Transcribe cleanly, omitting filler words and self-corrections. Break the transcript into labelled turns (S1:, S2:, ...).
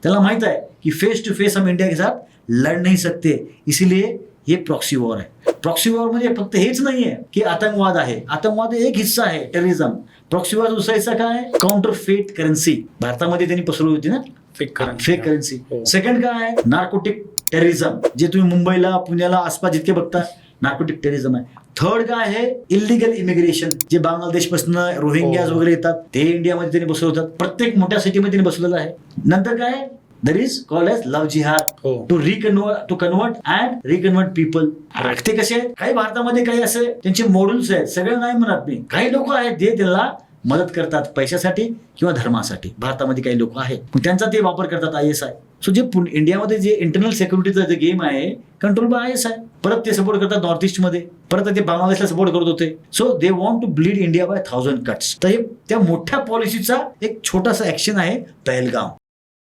S1: त्याला माहित आहे की फेस टू फेस हम इंडिया के साथ लड़ नहीं सकते, इसीलिए ये प्रॉक्सी वॉर आहे. प्रॉक्सी वॉर म्हणजे फक्त हेच नाहीये की आतंकवाद आहे. आतंकवाद एक हिस्सा आहे, टेररिझम. प्रॉक्सी वॉर दुसरा हिस्सा काय आहे? काउंटर फेट करन्सी. भारतामध्ये त्यांनी पसरवली होती ना, फेक करन्सी. सेकंड काय आहे? नार्कोटिक टेररिझम, जे तुम्ही मुंबईला, पुण्याला आसपास जितके बघता नार्कोटिक टेररिझम आहे. थर्ड काय आहे? इलिगल इमिग्रेशन, जे बांगलादेशपासून रोहिंग्याज वगैरे येतात ते इंडियामध्ये त्यांनी बसवतात. प्रत्येक मोठ्या सिटीमध्ये त्यांनी बसवलेलं आहे. नंतर काय? There is called as love जिहाद, to convert and reconvert people. ते कसे आहेत? काही भारतामध्ये काही असे त्यांचे मॉड्यूल्स आहेत, सगळं नाही म्हणत मी, काही लोक आहेत जे त्याला मदत करतात पैशासाठी किंवा धर्मासाठी. भारतामध्ये काही लोक आहेत, त्यांचा ते वापर करतात ISI. सो जे इंडियामध्ये जे इंटरनल सिक्युरिटीचा जे गेम आहे कंट्रोल बाय ISI. परत ते सपोर्ट करतात नॉर्थ ईस्ट मध्ये, परत ते बांगलादेशला सपोर्ट करत होते. So they want to bleed India by 1000 cuts. तर हे त्या मोठ्या पॉलिसीचा एक छोटासा ऍक्शन आहे पहलगाम.